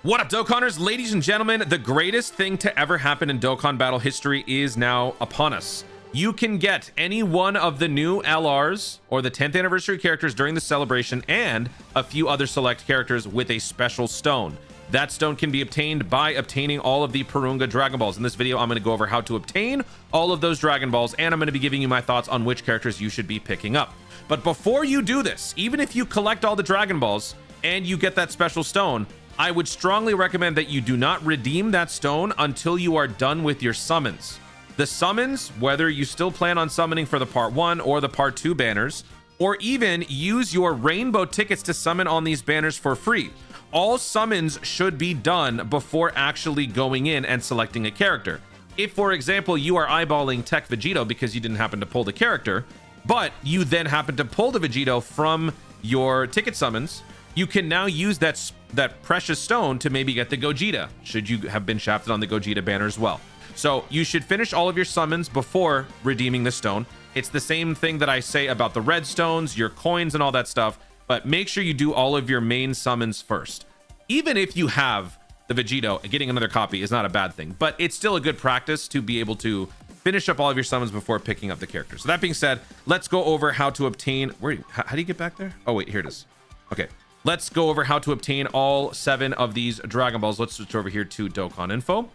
What up, Dokkanners? Ladies and gentlemen, the greatest thing to ever happen in Dokkan battle history is now upon us. You can get any one of the new LRs or the 10th anniversary characters during the celebration and a few other select characters with a special stone. That stone can be obtained by obtaining all of the Porunga Dragon Balls. In this video, I'm going to go over how to obtain all of those Dragon Balls, and I'm going to be giving you my thoughts on which characters you should be picking up. But before you do this, even if you collect all the Dragon Balls and you get that special stone, I would strongly recommend that you do not redeem that stone until you are done with your summons. The summons, whether you still plan on summoning for the Part 1 or the Part 2 banners, or even use your rainbow tickets to summon on these banners for free. All summons should be done before actually going in and selecting a character. If, for example, you are eyeballing Tech Vegito because you didn't happen to pull the character, but you then happen to pull the Vegito from your ticket summons, you can now use that precious stone to maybe get the Gogeta, should you have been shafted on the Gogeta banner as well. So you should finish all of your summons before redeeming the stone. It's the same thing that I say about the red stones, your coins, and all that stuff, but make sure you do all of your main summons first. Even if you have the Vegito, getting another copy is not a bad thing, but it's still a good practice to be able to finish up all of your summons before picking up the character. So that being said, let's go over how to obtain... How do you get back there? Oh, wait, here it is. Okay. Let's go over how to obtain all 7 of these Dragon Balls. Let's switch over here to Dokkan Info.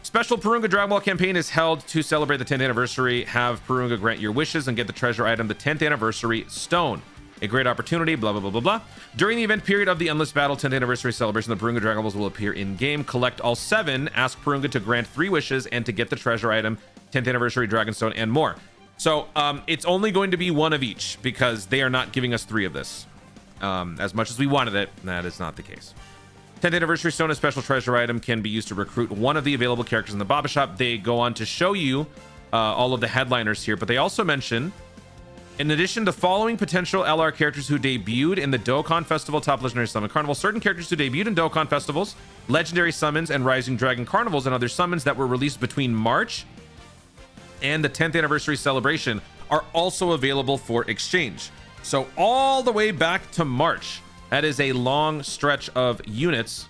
Special Porunga Dragon Ball campaign is held to celebrate the 10th anniversary. Have Porunga grant your wishes and get the treasure item, the 10th anniversary stone. A great opportunity, blah, blah, blah, blah, blah. During the event period of the Endless Battle 10th anniversary celebration, the Porunga Dragon Balls will appear in-game. Collect all 7, ask Porunga to grant 3 wishes and to get the treasure item, 10th anniversary Dragon Stone, and more. So it's only going to be 1 of each because they are not giving us 3 of this. As much as we wanted it, that is not the case. 10th anniversary stone, a special treasure item, can be used to recruit one of the available characters in the Baba Shop. They go on to show you all of the headliners here, but they also mention, in addition to following potential LR characters who debuted in the Dokkan Festival Top Legendary Summon Carnival, certain characters who debuted in Dokkan Festivals, Legendary Summons, and Rising Dragon Carnivals, and other summons that were released between March and the 10th anniversary celebration are also available for exchange. So all the way back to March, that is a long stretch of units.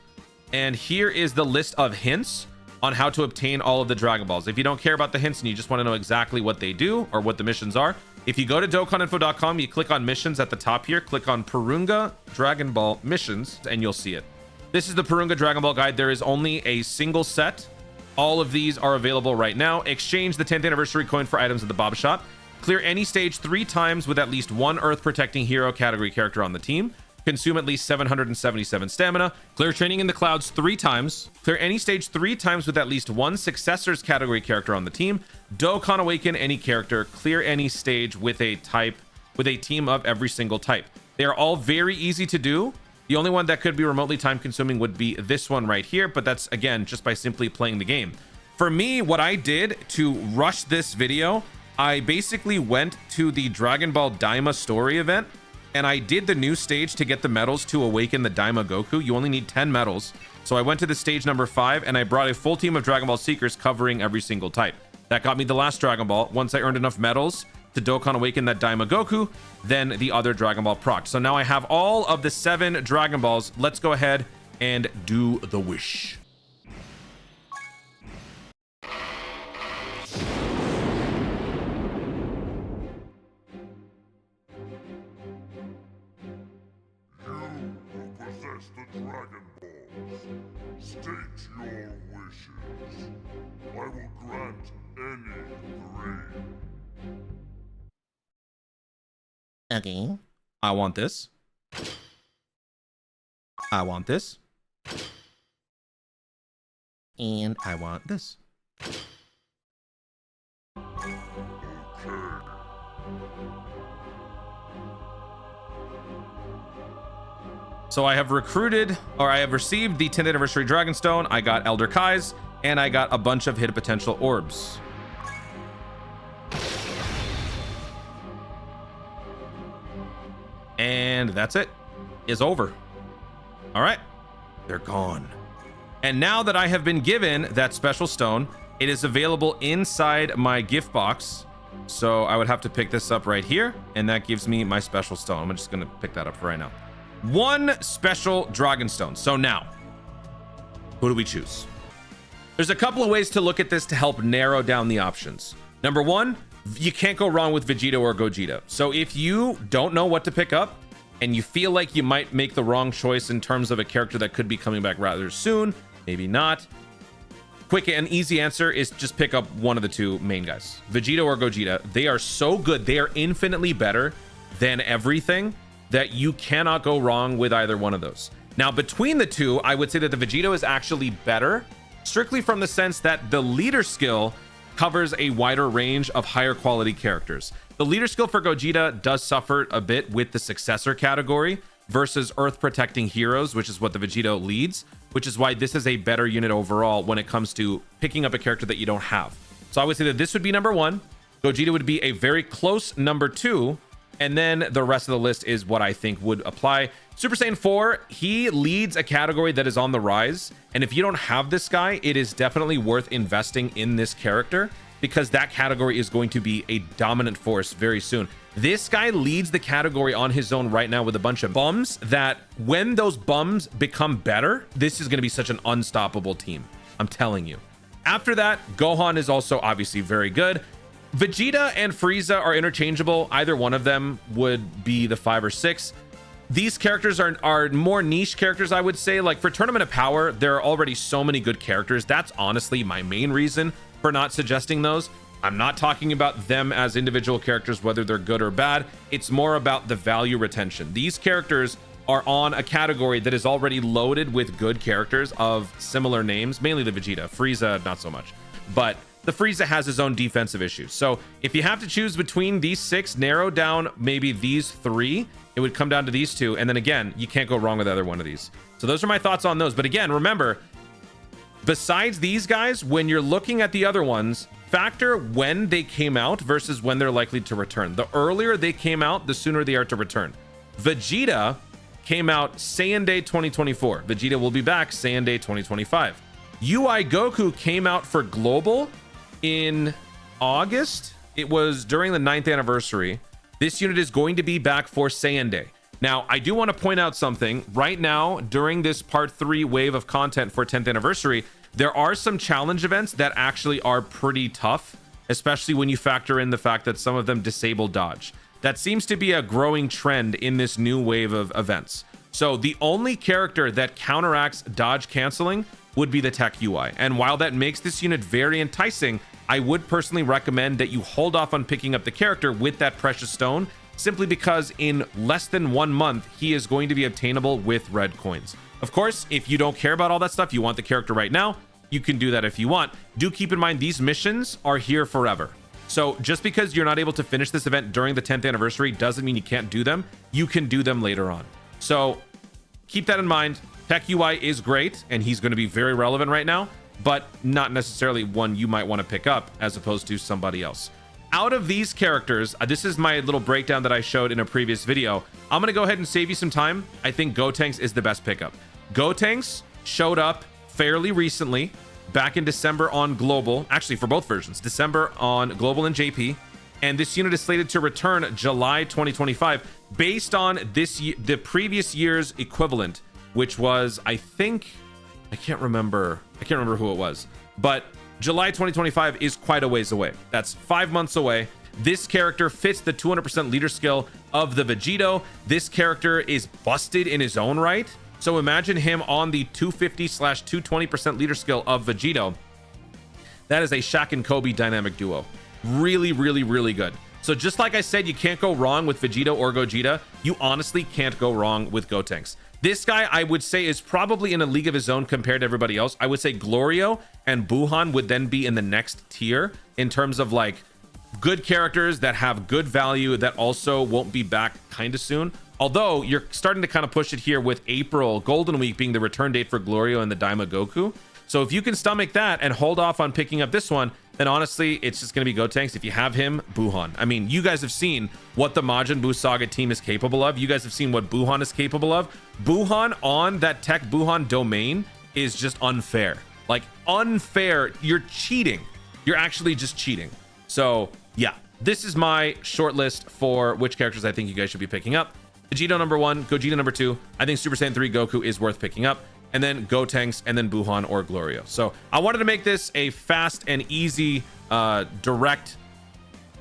And here is the list of hints on how to obtain all of the Dragon Balls. If you don't care about the hints and you just want to know exactly what they do or what the missions are, if you go to dokkaninfo.com, you click on missions at the top here, click on Porunga Dragon Ball missions, and you'll see it. This is the Porunga Dragon Ball guide. There is only a single set. All of these are available right now. Exchange the 10th anniversary coin for items at the Baba Shop. Clear any stage 3 times with at least 1 Earth Protecting Hero category character on the team. Consume at least 777 stamina. Clear Training in the Clouds 3 times. Clear any stage 3 times with at least 1 Successors category character on the team. Dokkan Awaken any character. Clear any stage with a team of every single type. They are all very easy to do. The only one that could be remotely time consuming would be this one right here, but that's again just by simply playing the game. For me, what I did to rush this video, I basically went to the Dragon Ball Daima story event and I did the new stage to get the medals to awaken the Daima Goku. You only need 10 medals. So I went to the stage number 5 and I brought a full team of Dragon Ball Seekers covering every single type. That got me the last Dragon Ball. Once I earned enough medals to Dokkan Awaken that Daima Goku, then the other Dragon Ball proc. So now I have all of the 7 Dragon Balls. Let's go ahead and do the wish. The Dragon Balls. State your wishes. I will grant any 3. Okay. I want this. I want this. And I want this. Okay. So I have recruited, or I have received the 10th anniversary Dragon Stone. I got Elder Kai's, and I got a bunch of hidden potential orbs. And that's it. It's over. All right. They're gone. And now that I have been given that special stone, it is available inside my gift box. So I would have to pick this up right here, and that gives me my special stone. I'm just going to pick that up for right now. 1 special Dragon Stone. So now, Who do we choose? There's a couple of ways to look at this to help narrow down the options. Number one, you can't go wrong with Vegeta or Gogeta. So if you don't know what to pick up and you feel like you might make the wrong choice in terms of a character that could be coming back rather soon, maybe not, quick and easy answer is just pick up one of the two main guys, Vegeta or Gogeta. They are so good. They are infinitely better than everything that you cannot go wrong with either one of those. Now, between the two, I would say that the Vegeta is actually better, strictly from the sense that the leader skill covers a wider range of higher quality characters. The leader skill for Gogeta does suffer a bit with the successor category versus Earth protecting heroes, which is what the Vegeta leads, which is why this is a better unit overall when it comes to picking up a character that you don't have. So I would say that this would be number one. Gogeta would be a very close number two. And then the rest of the list is what I think would apply. Super Saiyan 4, he leads a category that is on the rise. And if you don't have this guy, it is definitely worth investing in this character because that category is going to be a dominant force very soon. This guy leads the category on his own right now with a bunch of bums that when those bums become better, this is going to be such an unstoppable team. I'm telling you. After that, Gohan is also obviously very good. Vegeta and Frieza are interchangeable. Either one of them would be the 5 or 6. These characters are more niche characters, I would say. Like for Tournament of Power, there are already so many good characters. That's honestly my main reason for not suggesting those. I'm not talking about them as individual characters, whether they're good or bad. It's more about the value retention. These characters are on a category that is already loaded with good characters of similar names, mainly the Vegeta. Frieza, not so much. But the Frieza has his own defensive issues. So if you have to choose between these 6, narrow down maybe these 3, it would come down to these 2. And then again, you can't go wrong with either one of these. So those are my thoughts on those. But again, remember, besides these guys, when you're looking at the other ones, factor when they came out versus when they're likely to return. The earlier they came out, the sooner they are to return. Vegeta came out Saiyan Day 2024. Vegeta will be back Saiyan Day 2025. UI Goku came out for Global in August. It was during the 9th anniversary. This unit is going to be back for Saiyan Day. Now, I do want to point out something. Right now, during this part 3 wave of content for 10th anniversary, there are some challenge events that actually are pretty tough, especially when you factor in the fact that some of them disable dodge. That seems to be a growing trend in this new wave of events. So the only character that counteracts dodge canceling would be the Tech UI. And while that makes this unit very enticing, I would personally recommend that you hold off on picking up the character with that precious stone, simply because in less than 1 month, he is going to be obtainable with red coins. Of course, if you don't care about all that stuff, you want the character right now, you can do that if you want. Do keep in mind, these missions are here forever. So just because you're not able to finish this event during the 10th anniversary doesn't mean you can't do them. You can do them later on. So keep that in mind. Tech UI is great, and he's going to be very relevant right now, but not necessarily one you might want to pick up as opposed to somebody else. Out of these characters, this is my little breakdown that I showed in a previous video. I'm going to go ahead and save you some time. I think Gotenks is the best pickup. Gotenks showed up fairly recently, back in December on Global, actually for both versions, December on Global and JP, and this unit is slated to return July 2025 based on the previous year's equivalent, which was, I think, I can't remember who it was, but July 2025 is quite a ways away. That's 5 months away. This character fits the 200% leader skill of the Vegito. This character is busted in his own right. So imagine him on the 250/220% leader skill of Vegito. That is a Shaq and Kobe dynamic duo. Really, really, really good. So just like I said, you can't go wrong with Vegito or Gogeta. You honestly can't go wrong with Gotenks. This guy, I would say, is probably in a league of his own compared to everybody else. I would say Glorio and Buhan would then be in the next tier in terms of like good characters that have good value that also won't be back kind of soon. Although you're starting to kind of push it here with April Golden Week being the return date for Glorio and the Daima Goku. So if you can stomach that and hold off on picking up this one, then honestly, it's just going to be Gotenks. If you have him, Buhan. I mean, you guys have seen what the Majin Buu Saga team is capable of. You guys have seen what Buhan is capable of. Buhan on that Tech Buhan domain is just unfair. Like, unfair. You're cheating. You're actually just cheating. So, yeah. This is my short list for which characters I think you guys should be picking up. Vegito number 1, Gogeta number 2. I think Super Saiyan 3 Goku is worth picking up. and then Gotenks, and then Buhan or Glorio. So I wanted to make this a fast and easy, direct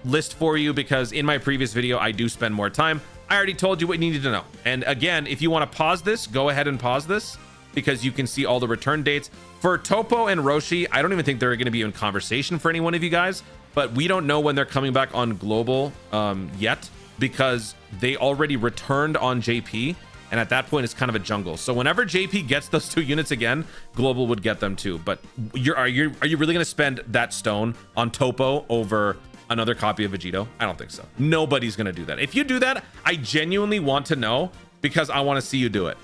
list for you, because in my previous video, I do spend more time. I already told you what you needed to know. And again, if you want to pause this, go ahead and pause this, because you can see all the return dates. For Topo and Roshi, I don't even think they're going to be in conversation for any one of you guys, but we don't know when they're coming back on Global yet, because they already returned on JP, and at that point it's kind of a jungle. So whenever JP gets those 2 units again, Global would get them too. But are you really going to spend that stone on Topo over another copy of Vegito? I don't think so. Nobody's going to do that. If you do that, I genuinely want to know, because I want to see you do it.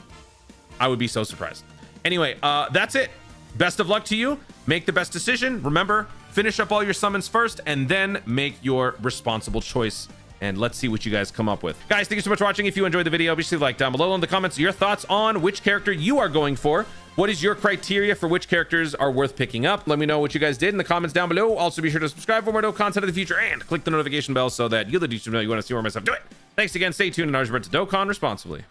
I would be so surprised. Anyway, that's it. Best of luck to you. Make the best decision. Remember, finish up all your summons first, and then make your responsible choice. And let's see what you guys come up with. Guys, thank you so much for watching. If you enjoyed the video, obviously like down below in the comments your thoughts on which character you are going for. What is your criteria for which characters are worth picking up? Let me know what you guys did in the comments down below. Also, be sure to subscribe for more dope content in the future, and click the notification bell so that you'll the YouTube know you want to see more of myself do it. Thanks again. Stay tuned, and I was to Dokkan responsibly.